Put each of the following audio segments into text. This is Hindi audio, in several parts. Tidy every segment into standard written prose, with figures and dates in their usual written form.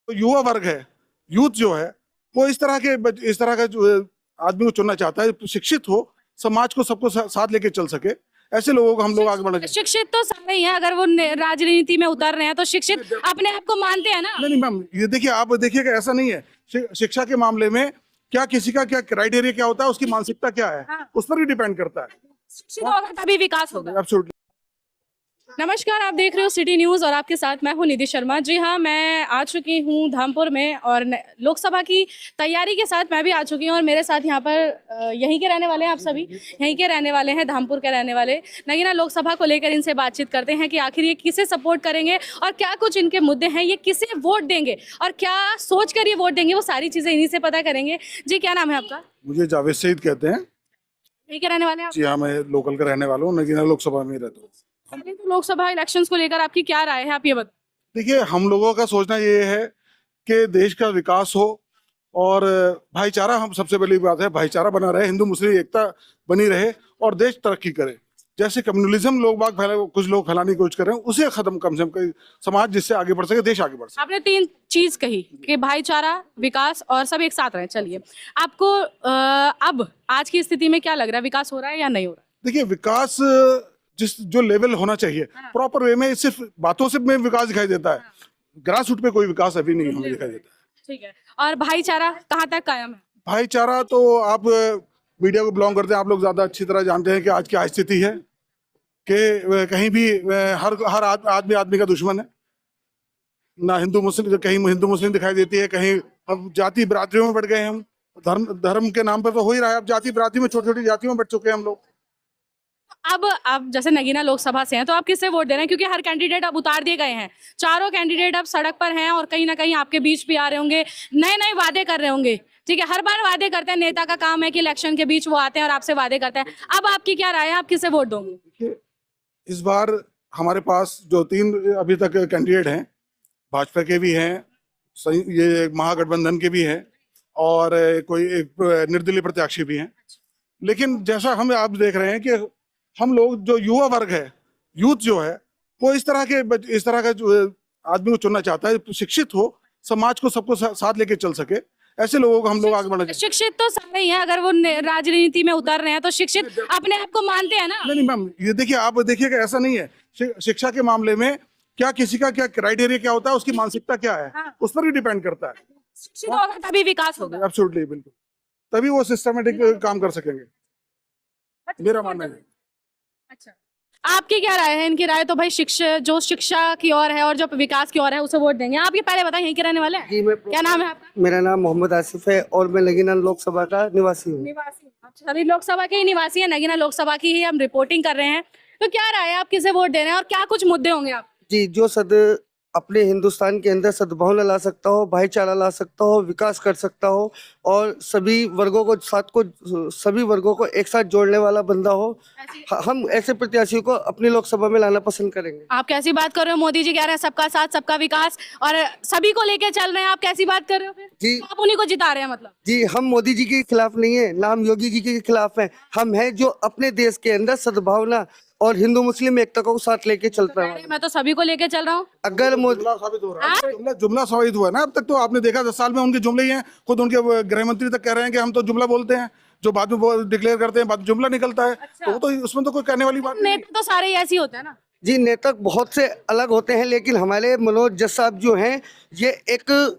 तो युवा वर्ग है, यूथ जो है, वो इस तरह का जो आदमी को चुनना चाहता है, शिक्षित हो, समाज को सबको साथ लेके चल सके, ऐसे लोगों को हम लोग आगे बढ़ना चाहिए। शिक्षित तो सारे ही हैं, अगर वो राजनीति में उतर रहे हैं तो शिक्षित अपने आप को मानते हैं ना। नहीं नहीं मैम, ये देखिए, आप देखिएगा, ऐसा नहीं है। शिक्षा के मामले में क्या किसी का क्या क्राइटेरिया क्या होता है, उसकी मानसिकता क्या है, हाँ। उस पर भी डिपेंड करता है। शिक्षित होगा तभी विकास होगा। एब्सोल्युटली। नमस्कार, आप देख रहे हो सिटी न्यूज़ और आपके साथ मैं हूं निधि शर्मा। जी हाँ, मैं आ चुकी हूं धामपुर में और लोकसभा की तैयारी के साथ मैं भी आ चुकी हूं और मेरे साथ यहां पर यहीं के रहने वाले हैं, आप सभी यहीं के रहने वाले हैं, धामपुर के रहने वाले। नगीना लोकसभा को लेकर इनसे बातचीत करते हैं कि आखिर ये किसे सपोर्ट करेंगे और क्या कुछ इनके मुद्दे हैं, ये किसे वोट देंगे और क्या सोच कर ये वोट देंगे, वो सारी चीज़ें इन्हीं से पता करेंगे। जी, क्या नाम है आपका? मुझे जावेद सईद कहते हैं। यहीं के रहने वाले हैं आप? जी हाँ, मैं लोकल का रहने वाला हूँ, नगीना लोकसभा में रहता हूँ। पहले तो लोकसभा इलेक्शंस को लेकर आपकी क्या राय है, आप ये बताइए। देखिए, हम लोगों का सोचना ये है कि देश का विकास हो और भाईचारा, हम सबसे पहली बात है, भाईचारा बना रहे, हिंदू मुस्लिम एकता बनी रहे और देश तरक्की करे। जैसे कम्युनलिज्म कुछ लोग फैलाने की कोशिश कर रहे हैं, उसे खत्म, कम से कम समाज जिससे आगे बढ़ सके, देश आगे बढ़ सके। आपने 3 चीज कही कि भाईचारा, विकास और सब एक साथ रहे। चलिए, आपको अब आज की स्थिति में क्या लग रहा है, विकास हो रहा है या नहीं हो रहा है? देखिए, विकास जो लेवल होना चाहिए, प्रॉपर वे में, सिर्फ बातों से में विकास दिखाई देता है, ग्रास रूट पे कोई विकास अभी नहीं हमें दिखाई देता है। ठीक है, और भाईचारा कहाँ तक कायम है? भाईचारा तो आप मीडिया को बिलोंग करते हैं, आप लोग ज्यादा अच्छी तरह जानते हैं कि आज क्या स्थिति है, कि कहीं भी हर आदमी आदमी का दुश्मन है। ना हिंदू मुस्लिम, कहीं हिंदू मुस्लिम दिखाई देती है, कहीं अब जाति बिरादरियों में बढ़ गए हम। धर्म के नाम पर तो हो ही रहा है, अब जाति बिरादरी में, छोटी छोटी जातियों में बढ़ चुके हैं हम लोग। अब आप जैसे नगीना लोकसभा से हैं तो आप किससे वोट दे रहे हैं, क्योंकि हर कैंडिडेट अब उतार दिए गए हैं, चारों कैंडिडेट अब सड़क पर हैं और कहीं ना कहीं आपके बीच भी आ रहे होंगे, नए नए वादे कर रहे होंगे। ठीक है, हर बार वादे करते हैं, नेता का काम है कि इलेक्शन के बीच वो आते हैं और आपसे वादे करते हैं। अब आपकी क्या राय है, आप किससे वोट दोगे? देखिए, इस बार हमारे पास जो 3 अभी तक कैंडिडेट हैं, भाजपा के भी हैं, ये महागठबंधन के भी हैं और कोई एक निर्दलीय प्रत्याशी भी हैं। लेकिन जैसा हम आप देख रहे हैं कि हम लोग, जो युवा वर्ग है, यूथ जो है, वो इस तरह का जो आदमी को चुनना चाहता है, शिक्षित हो, समाज को सबको साथ लेके चल सके, ऐसे लोगों को हम लोग आगे बढ़ना चाहिए। शिक्षित तो सारे ही हैं, अगर वो राजनीति में उतर रहे हैं तो शिक्षित अपने आप को मानते हैं ना। नहीं नहीं मैम, ये देखिए, आप देखिएगा, ऐसा नहीं है। शिक्षा के मामले में क्या किसी का क्या क्राइटेरिया क्या होता है, उसकी मानसिकता क्या है, हाँ। उस पर भी डिपेंड करता है। शिक्षित होगा तभी विकास होगा। एब्सोल्युटली, बिल्कुल, तभी वो सिस्टमेटिक काम कर सकेंगे, मेरा मानना है। अच्छा, आपकी क्या राय है? इनकी राय तो भाई शिक्षा की ओर है और जो विकास की ओर है उसे वोट देंगे। आप ये पहले बताएं, यहीं के रहने वाले हैं? जी, मैं क्या नाम है आपका? मेरा नाम मोहम्मद आसिफ है और मैं नगीना लोकसभा का निवासी हूँ। निवासी। अच्छा, सभी लोकसभा के ही निवासी हैं, नगीना लोकसभा की ही हम रिपोर्टिंग कर रहे हैं। तो क्या राय है, आप किसे वोट दे रहे हैं और क्या कुछ मुद्दे होंगे आप? जी, जो अपने हिंदुस्तान के अंदर सद्भावना ला सकता हो, भाईचारा ला सकता हो, विकास कर सकता हो और सभी वर्गों को एक साथ जोड़ने वाला बंदा हो, हम ऐसे प्रत्याशी को अपनी लोकसभा में लाना पसंद करेंगे। आप कैसी बात कर रहे हो? मोदी जी कह रहे हैं सबका साथ सबका विकास और सभी को लेके चल रहे हैं, आप कैसी बात कर रहे हो फिर? जी, आप उन्हीं को जिता रहे हैं मतलब? जी, हम मोदी जी के खिलाफ नहीं है, ना हम योगी जी के खिलाफ हैं। हम हैं जो अपने देश के अंदर सद्भावना और हिंदू मुस्लिम एकता को साथ लेके चलता है। मैं तो सभी को लेके चल रहा हूँ। अगर मोदी साबित हो रहा है, जुमला साबित हुआ है ना। अब तक तो आपने देखा 10 साल में उनके जुमले ही हैं, खुद उनके गृह मंत्री तक कह रहे हैं कि हम तो जुमला बोलते हैं, जो बाद में वो डिक्लेयर करते हैं, बाद में जुमला निकलता है। अच्छा। तो वो तो उसमें तो कोई कहने वाली बात नहीं है। नेता तो सारे ही ऐसे ही होते हैं ना। जी, नेता बहुत से अलग होते हैं, लेकिन हमारे मनोज जस साहब जो हैं, ये एक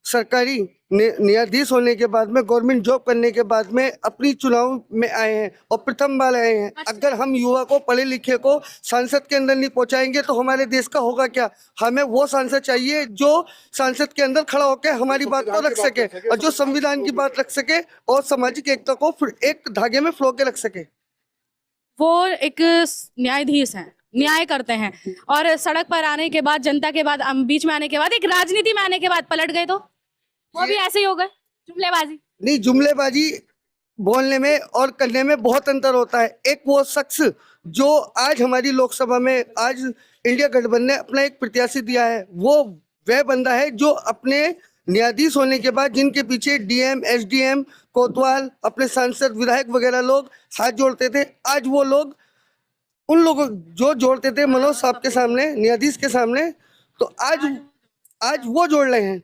सरकारी न्यायाधीश होने के बाद में, गवर्नमेंट जॉब करने के बाद में अपनी चुनाव में आए हैं और प्रथम बार आए हैं। अगर हम युवा को, पढ़े लिखे को संसद के अंदर नहीं पहुंचाएंगे तो हमारे देश का होगा क्या? हमें वो सांसद चाहिए जो संसद के अंदर खड़ा होकर हमारी बात को रख सके और जो संविधान की बात रख सके और सामाजिक एकता को एक धागे में फ्लो के रख सके। वो एक न्यायाधीश हैं, न्याय करते हैं और सड़क पर आने के बाद, जनता के बाद, बीच में आने के बाद, एक राजनीति में आने के बाद पलट गए, तो वो भी ऐसे ही हो गए, जुमलेबाजी। नहीं, जुमलेबाजी बोलने में और करने में बहुत अंतर होता है। एक वो शख्स जो आज हमारी लोकसभा में, आज इंडिया गठबंधन ने अपना एक प्रत्याशी दिया है, वो वह बंदा है जो अपने न्यायाधीश होने के बाद, जिनके पीछे डीएम, एसडीएम, कोतवाल, अपने सांसद, विधायक वगैरह लोग हाथ जोड़ते थे, आज वो लोग उन लोगों जो जोड़ते थे मनोज साहब के सामने, न्यायाधीश के सामने, तो आज वो जोड़ रहे हैं।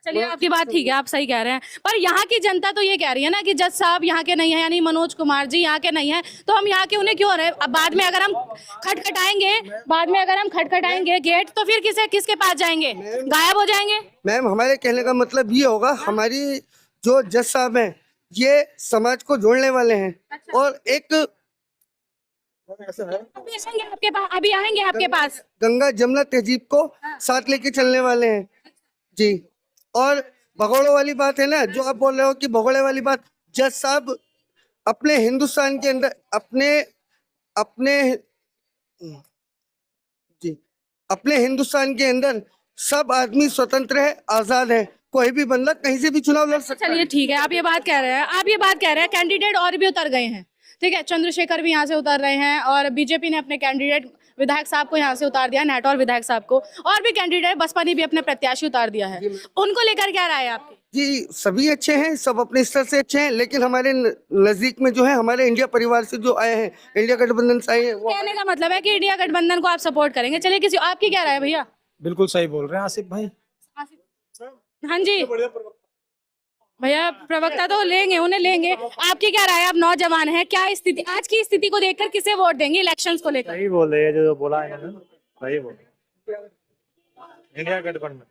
चलिए आपकी बात ठीक है, आप सही कह रहे हैं, पर यहाँ की जनता तो ये कह रही है ना कि जज साहब यहाँ के नहीं है, यानी मनोज कुमार जी यहाँ के नहीं है, तो हम यहाँ के उन्हें क्यों रहे? अब बाद में अगर हम खटखटाएंगे गेट, तो फिर किसके पास जाएंगे? गायब हो जाएंगे। मैम हमारे कहने का मतलब ये होगा, हमारी जो जज साहब हैं ये समाज को जोड़ने वाले हैं। और एक अभी आएंगे आपके पास। गंगा जमुना तहजीब को साथ लेके चलने वाले हैं जी। और भगोड़े वाली बात है ना, जो आप बोल रहे हो कि भगोड़े वाली बात, जज साहब अपने हिंदुस्तान के अंदर अपने हिंदुस्तान के अंदर सब आदमी स्वतंत्र है, आजाद है, कोई भी बंदा कहीं से भी चुनाव लड़ सकता है। चलिए ठीक है, आप ये बात कह रहे हैं, कैंडिडेट और भी उतर गए हैं, ठीक है, चंद्रशेखर भी यहाँ से उतर रहे हैं, और बीजेपी ने अपने कैंडिडेट विधायक साहब को यहाँ से उतार दिया, नेटौर विधायक साहब को, और भी कैंडिडेट बसपा ने भी अपने प्रत्याशी उतार दिया है, उनको लेकर क्या राय है आपकी? जी सभी अच्छे हैं, सब अपने स्तर से अच्छे हैं, लेकिन हमारे नजदीक में जो है, हमारे इंडिया परिवार से जो आए हैं, इंडिया गठबंधन से आए हैं, वो कहने का मतलब है कि इंडिया गठबंधन को आप सपोर्ट करेंगे। चलिए किसी आपकी क्या राय है भैया? बिल्कुल सही बोल रहे हैं आसिफ भाई। हाँ जी भैया, प्रवक्ता तो लेंगे, उन्हें लेंगे। आपकी क्या राय है? आप नौजवान हैं, क्या स्थिति, आज की स्थिति को देखकर किसे वोट देंगे इलेक्शंस को लेकर? सही बोल रहे हैं, जो बोला है इन्होंने सही बोल रहे हैं। इंडिया गठबंधन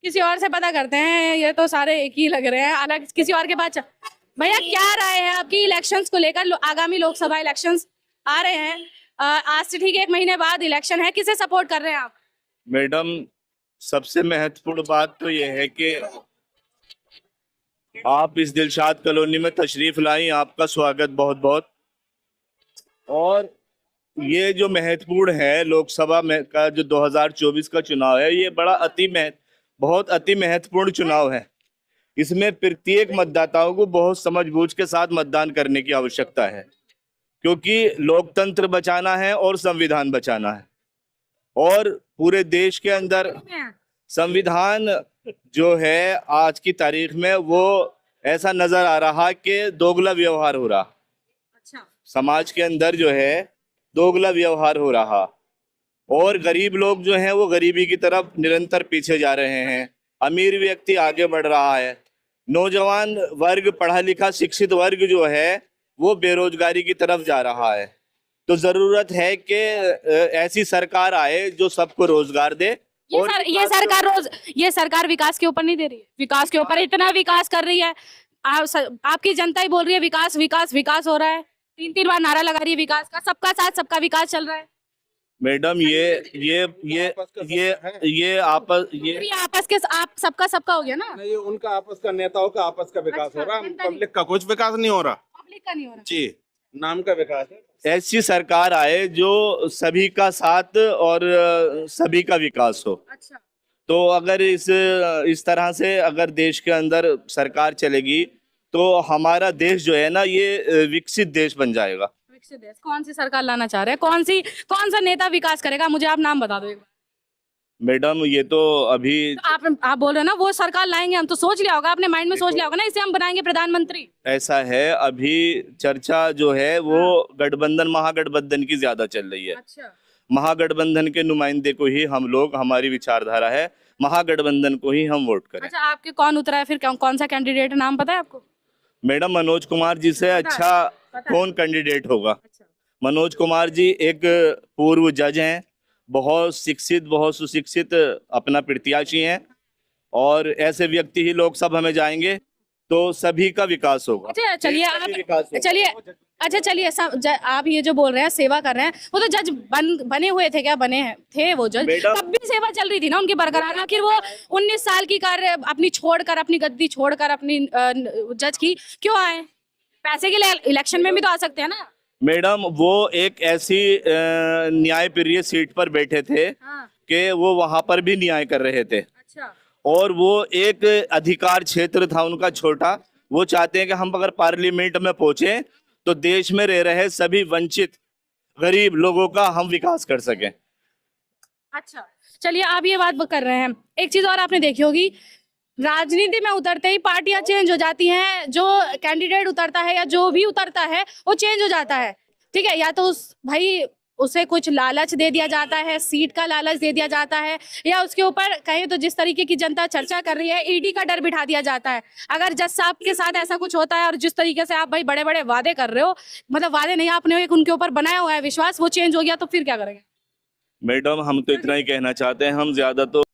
किसी और से पता करते हैं, ये तो सारे एक ही लग रहे हैं, अलग किसी और के पास भैया क्या राय है आपकी इलेक्शंस को लेकर? आगामी लोकसभा इलेक्शंस आ रहे हैं, आज से ठीक 1 महीने बाद इलेक्शन है, किसे सपोर्ट कर रहे हैं आप? मैडम सबसे महत्वपूर्ण बात तो ये है कि आप इस दिलशाद कॉलोनी में तशरीफ लाई, आपका स्वागत बहुत बहुत। और ये जो महत्वपूर्ण है लोकसभा में का जो 2024 का चुनाव है, ये बहुत अति महत्वपूर्ण चुनाव है। इसमें प्रत्येक मतदाताओं को बहुत समझबूझ के साथ मतदान करने की आवश्यकता है, क्योंकि लोकतंत्र बचाना है और संविधान बचाना है। और पूरे देश के अंदर संविधान जो है आज की तारीख में वो ऐसा नजर आ रहा कि दोगला व्यवहार हो रहा। अच्छा। समाज के अंदर जो है दोगला व्यवहार हो रहा, और गरीब लोग जो हैं वो गरीबी की तरफ निरंतर पीछे जा रहे हैं, अमीर व्यक्ति आगे बढ़ रहा है, नौजवान वर्ग, पढ़ा लिखा शिक्षित वर्ग जो है वो बेरोजगारी की तरफ जा रहा है। तो जरूरत है कि ऐसी सरकार आए जो सबको रोजगार दे। ये सरकार विकास के ऊपर नहीं दे रही है, विकास के ऊपर इतना विकास कर रही है, आपकी जनता ही बोल रही है विकास विकास विकास हो रहा है, 3 बार नारा लगा रही है विकास का, सबका साथ सबका विकास चल रहा है। मैडम ये आपस के आप सबका हो गया ना, ये उनका आपस का, नेताओं का आपस का विकास हो रहा है, पब्लिक का कुछ विकास नहीं हो रहा, पब्लिक का नहीं हो रहा जी नाम का विकास है। ऐसी सरकार आए जो सभी का साथ और सभी का विकास हो। अच्छा। तो अगर इस तरह से अगर देश के अंदर सरकार चलेगी तो हमारा देश जो है ना ये विकसित देश बन जाएगा। विकसित देश कौन सी सरकार लाना चाह रहे हैं? कौन सा नेता विकास करेगा? मुझे आप नाम बता दो एक बार। मैडम ये तो अभी तो आप बोल रहे हो ना वो सरकार लाएंगे, हम तो सोच लिया होगा, अपने माइंड में सोच लिया होगा ना, इसे हम बनाएंगे प्रधानमंत्री। ऐसा है, अभी चर्चा जो है वो गठबंधन महागठबंधन की ज्यादा चल रही है। अच्छा। महागठबंधन के नुमाइंदे को ही हम लोग, हमारी विचारधारा है महागठबंधन को ही हम वोट करें। अच्छा, आपके कौन उतरा है फिर, कौन सा कैंडिडेट नाम पता है आपको? मैडम मनोज कुमार जी से अच्छा कौन कैंडिडेट होगा? अच्छा। मनोज कुमार जी एक पूर्व जज हैं, बहुत शिक्षित, बहुत सुशिक्षित अपना प्रत्याशी हैं, और ऐसे व्यक्ति ही लोकसभा में जाएंगे तो सभी का विकास होगा। अच्छा चलिए आप ये जो बोल रहे हैं सेवा कर रहे हैं, वो तो जज बने हुए थे क्या? बने हैं थे वो जज, तब भी सेवा चल रही थी ना उनकी बरकरार। आखिर वो 19 साल की कार्य अपनी गद्दी छोड़कर अपनी जज की क्यों आए? पैसे के लिए इलेक्शन में भी तो आ सकते हैं ना। मैडम वो एक ऐसी न्यायप्रिय सीट पर बैठे थे कि वो वहां पर भी न्याय कर रहे थे। अच्छा। और वो एक अधिकार क्षेत्र था उनका छोटा, वो चाहते हैं कि हम अगर पार्लियामेंट में पहुंचे तो देश में रह रहे सभी वंचित गरीब लोगों का हम विकास कर सकें। अच्छा चलिए, आप ये बात कर रहे हैं, एक चीज और आपने देखी होगी, राजनीति में उतरते ही पार्टियां चेंज हो जाती हैं, जो कैंडिडेट उतरता है या जो भी उतरता है वो चेंज हो जाता है, ठीक है? या तो उसे कुछ लालच दे दिया जाता है, सीट का लालच दे दिया जाता है, या उसके ऊपर कहें तो जिस तरीके की जनता चर्चा कर रही है ईडी का डर बिठा दिया जाता है। अगर जज साहब के साथ ऐसा कुछ होता है और जिस तरीके से आप भाई बड़े बड़े वादे कर रहे हो, मतलब वादे नहीं, आपने एक उनके ऊपर बनाया हुआ है विश्वास, वो चेंज हो गया तो फिर क्या करेंगे? मैडम हम तो इतना ही कहना चाहते हैं, हम ज्यादा तो